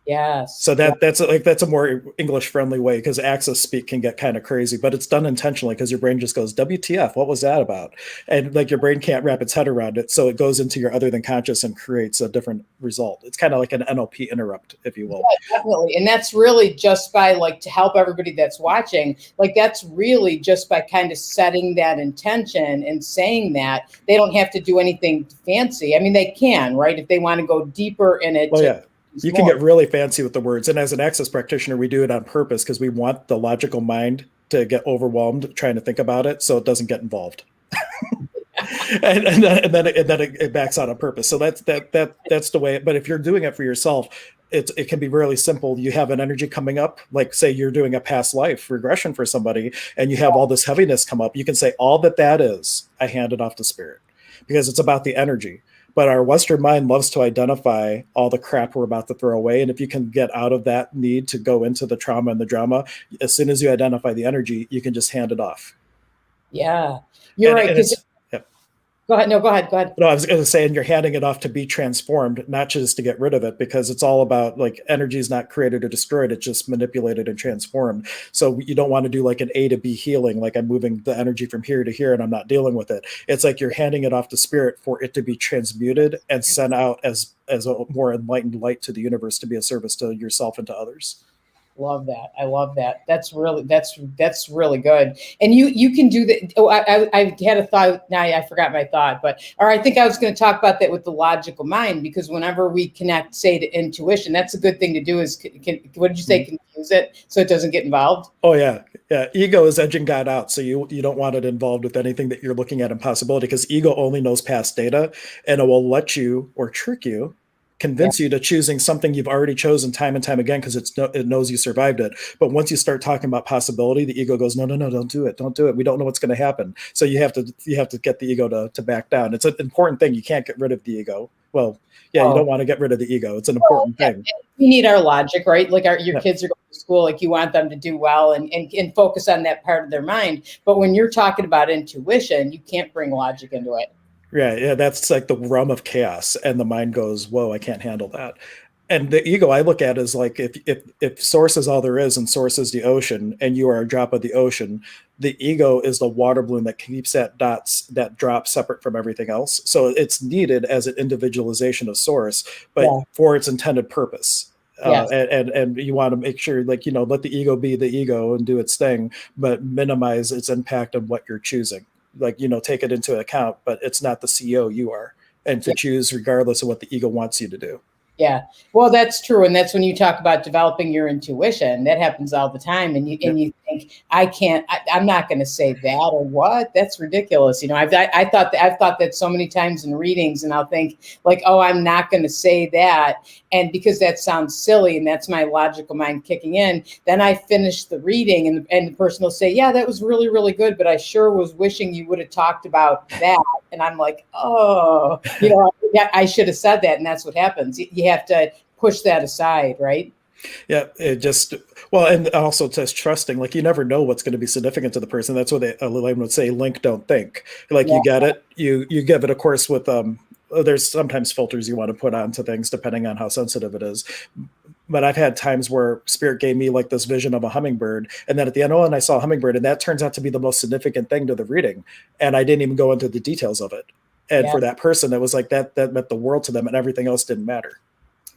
Yes. So that's a more English friendly way, because access speak can get kind of crazy, but it's done intentionally because your brain just goes, WTF, what was that about? And like your brain can't wrap its head around it. So it goes into your other than conscious and creates a different result. It's kind of like an NLP interrupt, if you will. Yeah, definitely. And that's really just by like, to help everybody that's watching, like that's really just by kind of setting that intention and saying that. They don't have to do anything fancy. I mean, they can, right? If they want to go deeper in it. Well, yeah. You can get really fancy with the words. And as an access practitioner, we do it on purpose because we want the logical mind to get overwhelmed trying to think about it so it doesn't get involved. and then it backs out on purpose. So that's the way. But if you're doing it for yourself, it can be really simple. You have an energy coming up, like say you're doing a past life regression for somebody and you have all this heaviness come up. You can say all that is, I hand it off to spirit, because it's about the energy. But our Western mind loves to identify all the crap we're about to throw away. And if you can get out of that need to go into the trauma and the drama, as soon as you identify the energy, you can just hand it off. Yeah, you're right. Go ahead. No, go ahead. No, I was going to say, and you're handing it off to be transformed, not just to get rid of it, because it's all about like energy is not created or destroyed. It's just manipulated and transformed. So you don't want to do like an A to B healing, like I'm moving the energy from here to here and I'm not dealing with it. It's like you're handing it off to spirit for it to be transmuted and sent out as a more enlightened light to the universe to be a service to yourself and to others. Love that. I love that. That's really good. And you can do that. Oh, I had a thought. Now I forgot my thought, or I think I was going to talk about that with the logical mind, because whenever we connect, say, to intuition, that's a good thing to do is, what did you say? Confuse it so it doesn't get involved. Oh yeah. Yeah. Ego is edging God out. So you don't want it involved with anything that you're looking at in possibility, because ego only knows past data and it will let you or trick you convince you to choosing something you've already chosen time and time again because it knows you survived it. But once you start talking about possibility, the ego goes, no, don't do it, don't do it. We don't know what's going to happen. So you have to get the ego to back down. It's an important thing. You can't get rid of the ego. Well, yeah, you don't want to get rid of the ego. It's an important thing. We need our logic, right? Like your kids are going to school, like you want them to do well and focus on that part of their mind. But when you're talking about intuition, you can't bring logic into it. Yeah, that's like the realm of chaos, and the mind goes, whoa, I can't handle that. And the ego I look at is like if source is all there is and source is the ocean and you are a drop of the ocean, the ego is the water balloon that keeps that drop separate from everything else. So it's needed as an individualization of source, but for its intended purpose. Yes. And you want to make sure, like, let the ego be the ego and do its thing, but minimize its impact on what you're choosing. Like, take it into account, but it's not the CEO you are, and to choose regardless of what the ego wants you to do. Yeah, well, that's true. And that's when you talk about developing your intuition. That happens all the time. And you think, I'm not going to say that, or what? That's ridiculous. I've thought that so many times in readings, and I'll think like, oh, I'm not going to say that. And because that sounds silly and that's my logical mind kicking in, then I finish the reading and the person will say, yeah, that was really, really good. But I sure was wishing you would have talked about that. And I'm like, oh, I should have said that. And that's what happens. You have to push that aside, right? Yeah, and also just trusting, like, you never know what's going to be significant to the person. That's what Lilly would say, link, don't think. Like, you get it, you give it a course with, there's sometimes filters you want to put onto things depending on how sensitive it is. But I've had times where spirit gave me like this vision of a hummingbird. And then at the end, and I saw a hummingbird, and that turns out to be the most significant thing to the reading. And I didn't even go into the details of it. And for that person, it was like that meant the world to them, and everything else didn't matter.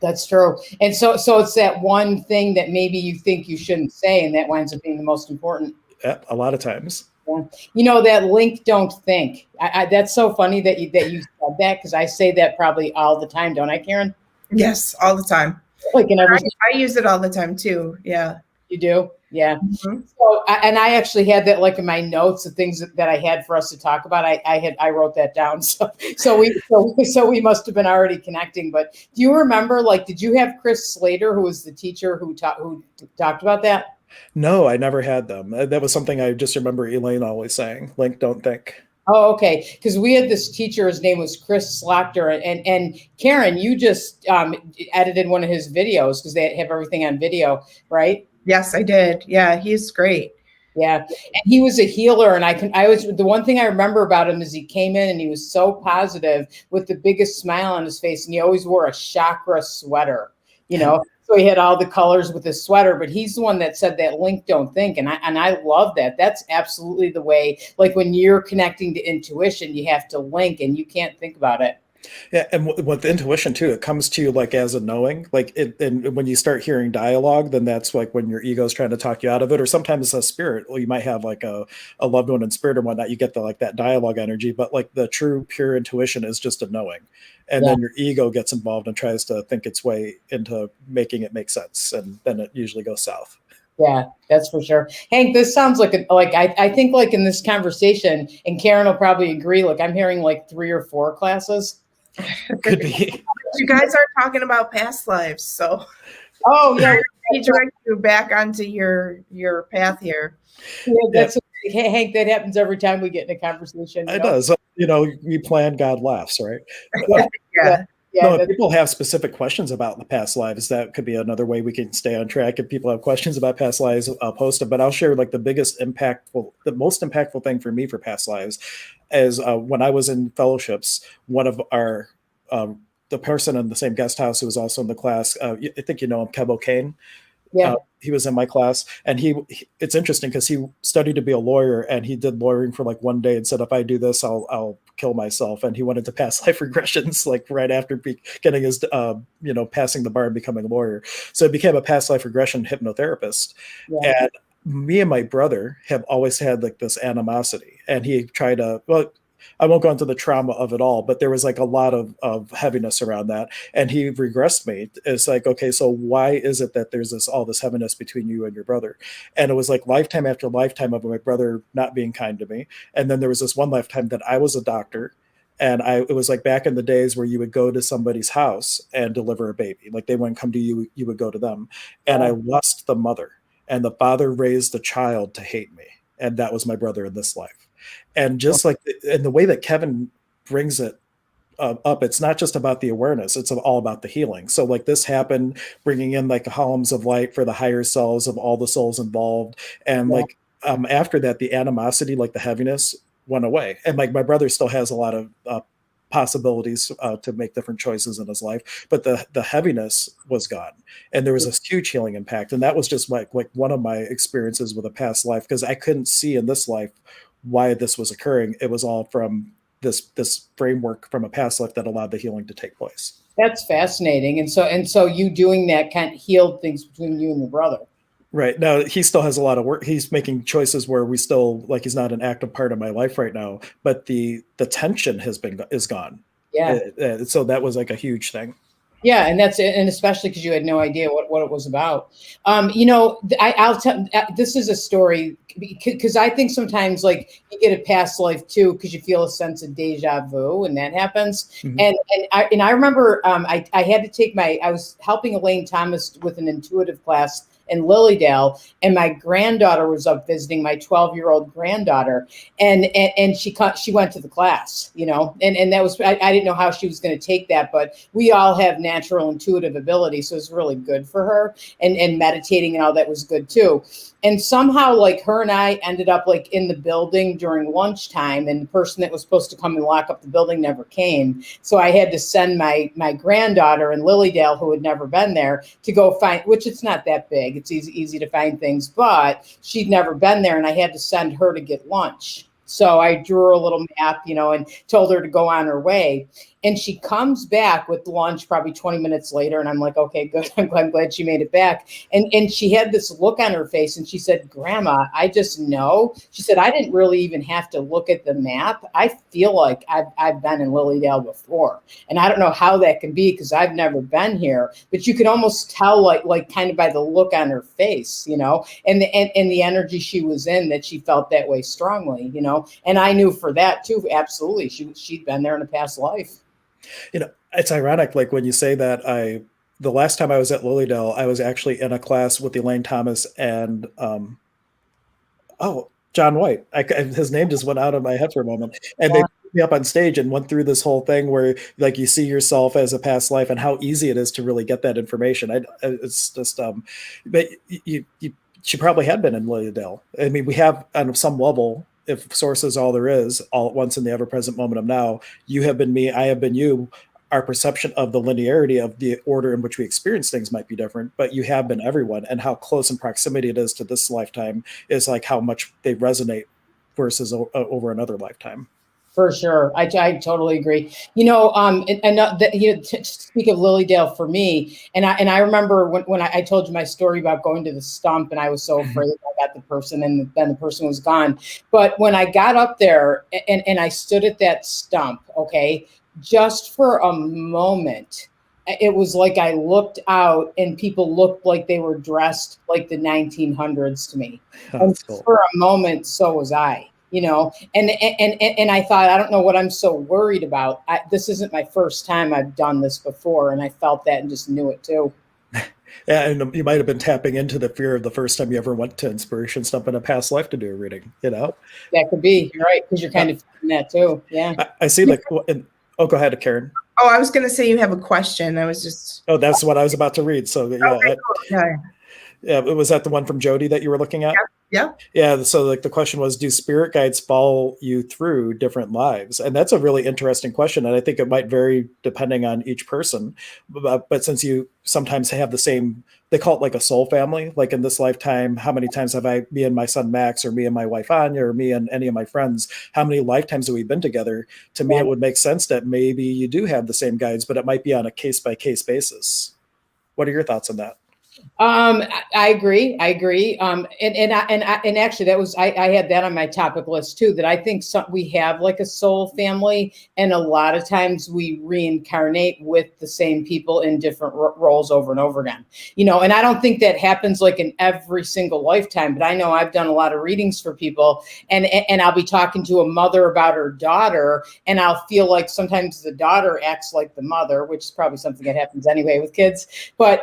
That's true. And so it's that one thing that maybe you think you shouldn't say, and that winds up being the most important. Yeah, a lot of times. Yeah. That link, don't think. That's so funny that you said that, because I say that probably all the time, don't I, Karen? Yes, all the time. Like I use it all the time too. Yeah. You do? Yeah. Mm-hmm. So, and I actually had that like in my notes, the things that I had for us to talk about. I wrote that down. So we must have been already connecting. But do you remember, like, did you have Chris Slater, who was the teacher who talked about that? No, I never had them. That was something I just remember Elaine always saying, link, don't think. Oh, okay. Because we had this teacher, his name was Chris Slater, and Karen, you just edited one of his videos because they have everything on video, right? Yes, I did. Yeah, he's great. Yeah, and he was a healer, and the one thing I remember about him is he came in and he was so positive with the biggest smile on his face, and he always wore a chakra sweater, So he had all the colors with his sweater, but he's the one that said that link, don't think. And I love that. That's absolutely the way, like when you're connecting to intuition, you have to link and you can't think about it. Yeah, and with intuition too, it comes to you like as a knowing, like and when you start hearing dialogue, then that's like when your ego is trying to talk you out of it. Or sometimes it's a spirit. Well, you might have like a loved one in spirit or whatnot. You get that dialogue energy, but like the true pure intuition is just a knowing. And then your ego gets involved and tries to think its way into making it make sense. And then it usually goes south. Yeah, that's for sure. Hank, this sounds like I think like in this conversation, and Karen will probably agree, like I'm hearing like 3 or 4 classes. Could be. You guys are talking about past lives, so yeah, redirect you back onto your path here. Yeah, Hank, that happens every time we get in a conversation. It does. We plan, God laughs, right? Yeah. If people have specific questions about the past lives, that could be another way we can stay on track. If people have questions about past lives, I'll post them. But I'll share like the most impactful thing for me for past lives is when I was in fellowships, one of our the person in the same guest house who was also in the class, I think you know him, Kev O'Kane. Yeah. He was in my class, and it's interesting because he studied to be a lawyer, and he did lawyering for like one day and said, if I do this, I'll kill myself. And he went into past life regressions, like right after getting his, passing the bar and becoming a lawyer. So he became a past life regression hypnotherapist. Yeah. And me and my brother have always had like this animosity, and he tried to, I won't go into the trauma of it all, but there was like a lot of heaviness around that. And he regressed me. It's like, okay, so why is it that there's all this heaviness between you and your brother? And it was like lifetime after lifetime of my brother not being kind to me. And then there was this one lifetime that I was a doctor And it was like back in the days where you would go to somebody's house and deliver a baby. Like they wouldn't come to you, you would go to them. And I lost the mother, and the father raised the child to hate me. And that was my brother in this life. And just like, and the way that Kevin brings it up, it's not just about the awareness, it's all about the healing. So like this happened, bringing in like columns of light for the higher selves of all the souls involved. And like after that, the animosity, like the heaviness went away. And like my brother still has a lot of possibilities to make different choices in his life, but the heaviness was gone, and there was a huge healing impact. And that was just like one of my experiences with a past life, because I couldn't see in this life why this was occurring. It was all from this framework from a past life that allowed the healing to take place. That's fascinating. And so you doing that kind of healed things between you and your brother. Right. Now he still has a lot of work. He's making choices where we still, like, he's not an active part of my life right now, but the tension is gone. Yeah. So that was like a huge thing. Yeah, and that's it, and especially because you had no idea what it was about. I'll tell. This is a story because I think sometimes like you get a past life too because you feel a sense of deja vu, and that happens. Mm-hmm. And I remember I had to take I was helping Elaine Thomas with an intuitive class in Lilydale, and my granddaughter was up visiting, my 12-year-old granddaughter, and she went to the class, and that was I didn't know how she was going to take that, but we all have natural intuitive ability, so it was really good for her, and meditating and all that was good too. And somehow, like, her and I ended up like in the building during lunchtime, and the person that was supposed to come and lock up the building never came. So I had to send my granddaughter in Lilydale, who had never been there, to go find, which it's not that big. It's easy to find things, but she'd never been there, and I had to send her to get lunch. So I drew her a little map, and told her to go on her way. And she comes back with lunch probably 20 minutes later. And I'm like, okay, good. I'm glad she made it back. And she had this look on her face, and she said, Grandma, I just know. She said, I didn't really even have to look at the map. I feel like I've been in Lilydale before. And I don't know how that can be because I've never been here. But you could almost tell like kind of by the look on her face, and the energy she was in, that she felt that way strongly, And I knew for that too, absolutely. She'd been there in a past life. It's ironic, like when you say that. The last time I was at Lilydale, I was actually in a class with Elaine Thomas and John White. His name just went out of my head for a moment, and they put me up on stage and went through this whole thing where like you see yourself as a past life and how easy it is to really get that information. It's just, but she probably had been in Lilydale. I mean, we have on some level. If source is all there is, all at once in the ever-present moment of now, you have been me, I have been you. Our perception of the linearity of the order in which we experience things might be different, but you have been everyone, and how close in proximity it is to this lifetime is like how much they resonate versus over another lifetime. For sure. I totally agree. To speak of Lilydale for me, and I remember when I told you my story about going to the stump, and I was so afraid that I got the person, and then the person was gone. But when I got up there and I stood at that stump, okay, just for a moment, it was like I looked out and people looked like they were dressed like the 1900s to me. And cool. For a moment, so was I. And I thought, I don't know what I'm so worried about. This isn't my first time. I've done this before, and I felt that and just knew it too. Yeah, and you might have been tapping into the fear of the first time you ever went to Inspiration Stump in a past life to do a reading. That could be. You're right, because you're kind of feeling that too. Yeah, I see. Like, go ahead, Karen. Oh, I was going to say you have a question. I was just. Oh, that's what I was about to read. So yeah, was that the one from Jody that you were looking at? Yeah. So like the question was, do spirit guides follow you through different lives? And that's a really interesting question. And I think it might vary depending on each person. But since you sometimes have the same, they call it like a soul family, like in this lifetime, how many times have me and my son Max, or me and my wife Anya, or me and any of my friends, how many lifetimes have we been together? To me, it would make sense that maybe you do have the same guides, but it might be on a case-by-case basis. What are your thoughts on that? I agree. I agree. And actually, that was I had that on my topic list too. That I think we have like a soul family, and a lot of times we reincarnate with the same people in different roles over and over again. And I don't think that happens like in every single lifetime. But I know I've done a lot of readings for people, and I'll be talking to a mother about her daughter, and I'll feel like sometimes the daughter acts like the mother, which is probably something that happens anyway with kids. But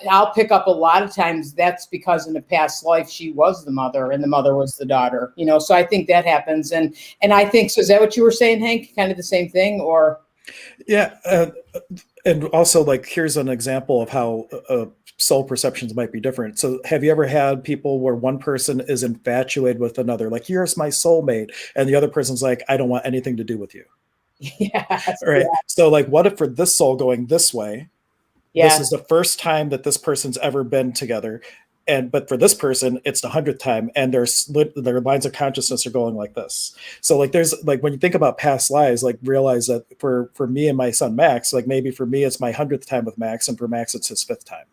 I'll pick up a lot of times that's because in a past life she was the mother and the mother was the daughter. So I think that happens, and I think so. Is that what you were saying, Hank? Kind of the same thing, or? Yeah, and also like here's an example of how soul perceptions might be different. So have you ever had people where one person is infatuated with another, like here's my soulmate, and the other person's like, I don't want anything to do with you? Yes. All right. Yeah. So like, what if for this soul going this way, Yeah. this is the first time that this person's ever been together, but for this person it's the 100th time, and their lines of consciousness are going like this. So like there's like, when you think about past lives, like realize that for me and my son Max, like maybe for me it's my 100th time with Max, and for Max it's his 5th time,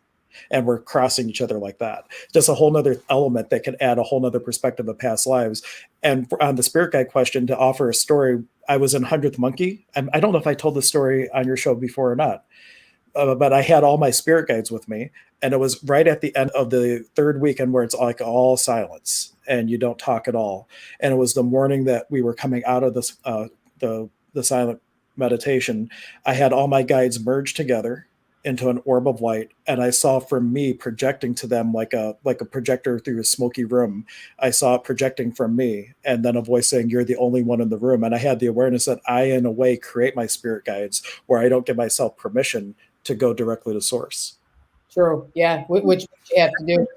and we're crossing each other like that. Just a whole nother element that can add a whole nother perspective of past lives. And on the spirit guide question, to offer a story, I was in 100th Monkey. I don't know if I told this story on your show before or not. But I had all my spirit guides with me, and it was right at the end of the 3rd weekend where it's like all silence and you don't talk at all. And it was the morning that we were coming out of this the silent meditation. I had all my guides merged together into an orb of light, and I saw from me projecting to them like a projector through a smoky room. I saw it projecting from me, and then a voice saying, "You're the only one in the room." And I had the awareness that I, in a way, create my spirit guides, where I don't give myself permission to go directly to source. True. Yeah. Which you have to do.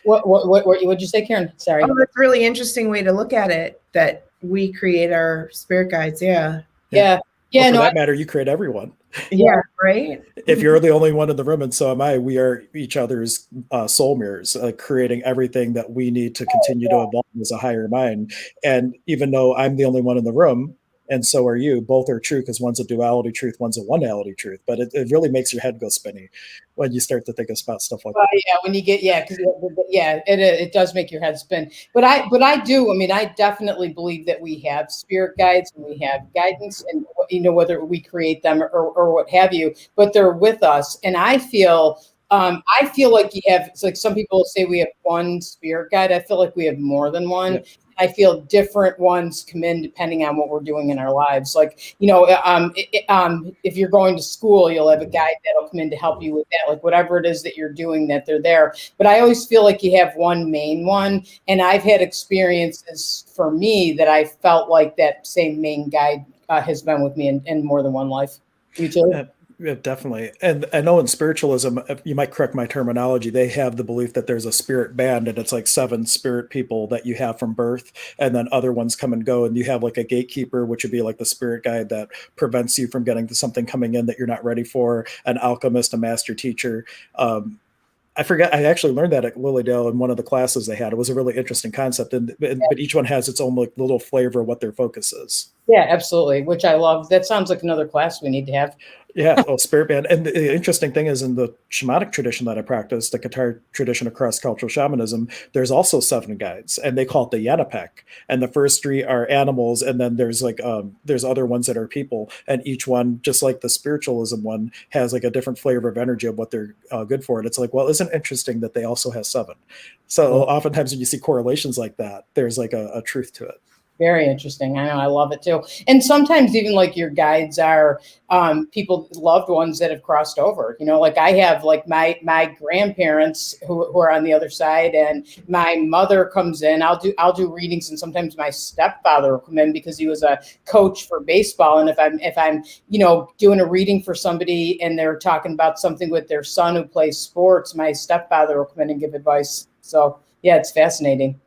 What'd you say, Karen? Sorry. Oh, that's a really interesting way to look at it, that we create our spirit guides. Yeah. Yeah. Well, for that matter, you create everyone. Yeah. Right. If you're the only one in the room, and so am I, we are each other's soul mirrors, creating everything that we need to continue to evolve as a higher mind. And even though I'm the only one in the room, and so are you, both are true, because one's a duality truth, one's a one-ality truth. But it really makes your head go spinny when you start to think about stuff like that. Yeah, when you get, it does make your head spin. But I do. I mean, I definitely believe that we have spirit guides and we have guidance, and whether we create them or what have you, but they're with us. And I feel like you have. It's like some people say we have one spirit guide. I feel like we have more than one. Yeah. I feel different ones come in depending on what we're doing in our lives. Like, if you're going to school, you'll have a guide that'll come in to help you with that, like whatever it is that you're doing, that they're there. But I always feel like you have one main one. And I've had experiences for me that I felt like that same main guide has been with me in more than one life. You too? Yeah, definitely. And I know in spiritualism, you might correct my terminology, they have the belief that there's a spirit band, and it's like 7 spirit people that you have from birth, and then other ones come and go, and you have like a gatekeeper, which would be like the spirit guide that prevents you from getting to something coming in that you're not ready for, an alchemist, a master teacher. I forget, I actually learned that at Lilydale in one of the classes they had. It was a really interesting concept, but each one has its own like little flavor of what their focus is. Yeah, absolutely, which I love. That sounds like another class we need to have. Yeah, spirit band. And the interesting thing is, in the shamanic tradition that I practice, the Qatar tradition of cross-cultural shamanism, there's also 7 guides, and they call it the Yanapek. And the first 3 are animals, and then there's like there's other ones that are people, and each one, just like the spiritualism one, has like a different flavor of energy of what they're good for. And it's like, well, isn't it interesting that they also have 7? So oftentimes when you see correlations like that, there's like a truth to it. Very interesting. I know. I love it too. And sometimes even like your guides are people, loved ones that have crossed over. Like I have like my grandparents who are on the other side, and my mother comes in. I'll do readings, and sometimes my stepfather will come in because he was a coach for baseball. And if I'm doing a reading for somebody and they're talking about something with their son who plays sports, my stepfather will come in and give advice. So yeah, it's fascinating.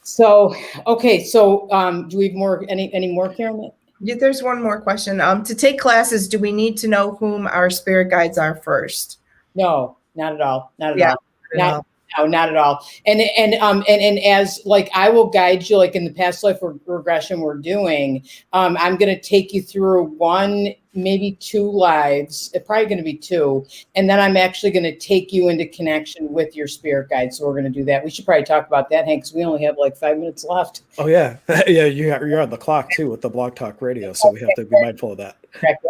So, okay. So, do we have any more, Karen? Yeah, there's one more question. To take classes, do we need to know whom our spirit guides are first? No, not at all. Not at all. No, not at all. And as like, I will guide you, like in the past life regression we're doing, I'm going to take you through one maybe 2 lives. It's probably going to be 2. And then I'm actually going to take you into connection with your spirit guide. So we're going to do that. We should probably talk about that, Hank, because we only have like 5 minutes left. Oh yeah. Yeah, you're on the clock too with the Blog Talk Radio, so we have to be mindful of that. Correct.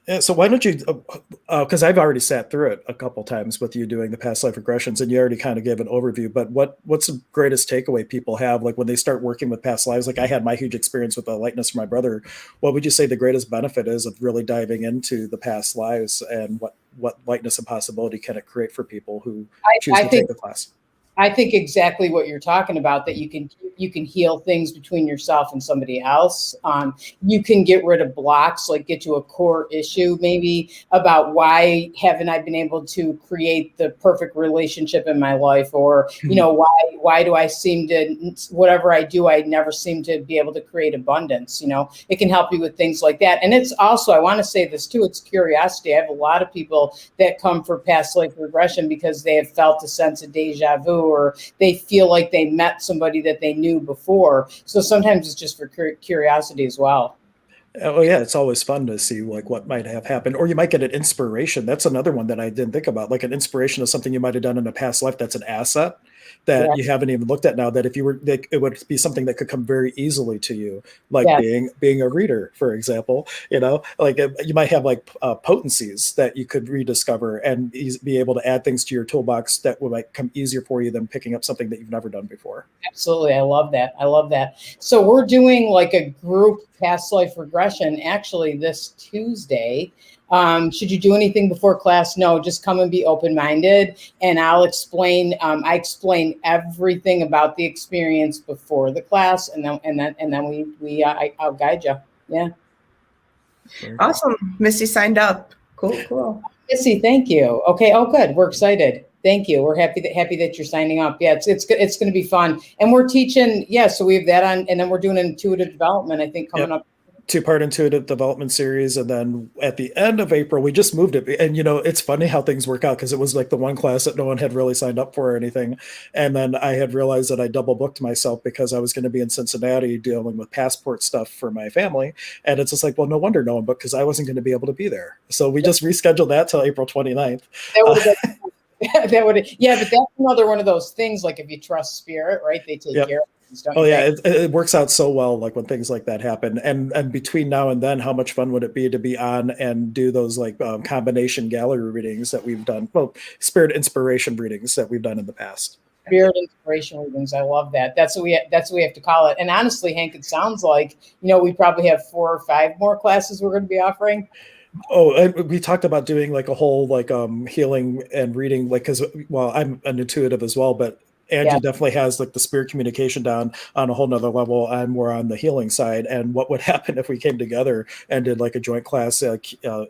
Yeah, so why don't you, because I've already sat through it a couple times with you doing the past life regressions, and you already kind of gave an overview, but what's the greatest takeaway people have, like when they start working with past lives? Like I had my huge experience with the lightness from my brother. What would you say the greatest benefit is of really diving into the past lives, and what lightness and possibility can it create for people who choose to take the class? I think exactly what you're talking about, that you can heal things between yourself and somebody else. You can get rid of blocks, like get to a core issue, maybe about why haven't I been able to create the perfect relationship in my life, or why do I seem to, whatever I do, I never seem to be able to create abundance. It can help you with things like that. And it's also, I want to say this too, it's curiosity. I have a lot of people that come for past life regression because they have felt a sense of deja vu, or they feel like they met somebody that they knew before. So sometimes it's just for curiosity as well. Oh yeah, it's always fun to see like what might have happened, or you might get an inspiration. That's another one that I didn't think about, like an inspiration of something you might have done in a past life that's an asset that you haven't even looked at now, that if you were, it would be something that could come very easily to you, like being a reader, for example. Like you might have like potencies that you could rediscover and be able to add things to your toolbox that would like come easier for you than picking up something that you've never done before. Absolutely. I love that. So we're doing like a group past life regression actually this Tuesday. Should you do anything before class? No, just come and be open-minded, and I'll explain. I explain everything about the experience before the class, and then I'll guide you. Yeah. Awesome. Missy signed up. Cool. Missy, thank you. Okay. Oh, good. We're excited. Thank you. We're happy that you're signing up. Yeah, it's going to be fun, and we're teaching. Yeah, so we have that on, and then we're doing an intuitive development, I think, coming up. 2-part intuitive development series, and then at the end of April we just moved it. And it's funny how things work out, because it was like the one class that no one had really signed up for or anything, and then I had realized that I double booked myself because I was going to be in Cincinnati dealing with passport stuff for my family, and it's just like, well, no wonder no one booked, because I wasn't going to be able to be there. So we just rescheduled that till April 29th. That would yeah, but that's another one of those things, like if you trust spirit, right, they take care of. Oh yeah, it works out so well, like when things like that happen. And between now and then, how much fun would it be to be on and do those like combination gallery readings that we've done, well, spirit inspiration readings that we've done in the past. Spirit inspiration readings, I love that. That's what we have to call it. And honestly, Hank, it sounds like we probably have 4 or 5 more classes we're going to be offering. Oh, and we talked about doing like a whole like healing and reading, like, because I'm an intuitive as well, but Angie definitely has like the spirit communication down on a whole nother level. I'm more on the healing side. And what would happen if we came together and did like a joint class,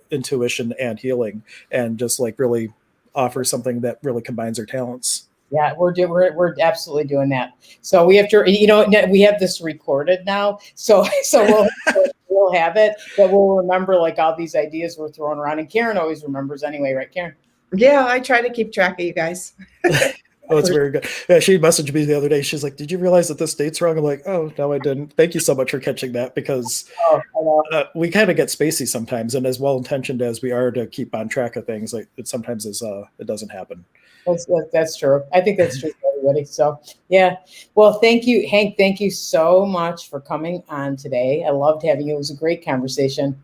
intuition and healing, and just like really offer something that really combines our talents. Yeah, we're absolutely doing that. So we have to, we have this recorded now. So we'll have it, that we'll remember like all these ideas we're throwing around. And Karen always remembers anyway, right, Karen? Yeah, I try to keep track of you guys. Oh, it's very good. Yeah, she messaged me the other day. She's like, "Did you realize that this date's wrong?" I'm like, "Oh, no, I didn't." Thank you so much for catching that, because we kind of get spacey sometimes, and as well intentioned as we are to keep on track of things, like it sometimes is it doesn't happen. That's true. I think that's true for everybody. So yeah. Well, thank you, Hank. Thank you so much for coming on today. I loved having you. It was a great conversation.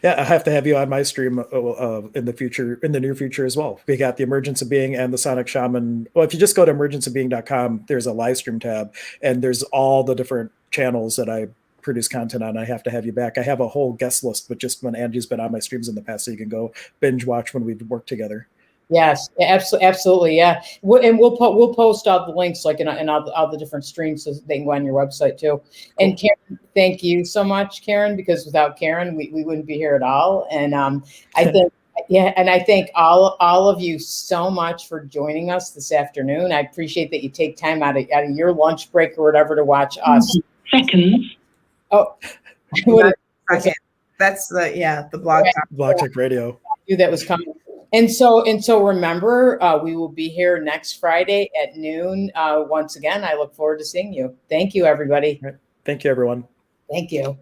Yeah, I have to have you on my stream in the near future as well. We got the Emergence of Being and the Sonic Shaman. Well, if you just go to emergenceofbeing.com, there's a live stream tab, and there's all the different channels that I produce content on. I have to have you back. I have a whole guest list, but just when Angie's been on my streams in the past, so you can go binge watch when we've worked together. Yes, absolutely. Yeah. And we'll post all the links like in all the different streams, so they can go on your website too. Cool. And Karen, thank you so much, Karen, because without Karen, we wouldn't be here at all. And I think, and I thank all of you so much for joining us this afternoon. I appreciate that you take time out of your lunch break or whatever to watch us. Seconds. Oh, Okay. That's the Blog Talk Radio. That was coming. And so remember, we will be here next Friday at noon. Once again, I look forward to seeing you. Thank you, everybody. Thank you, everyone. Thank you.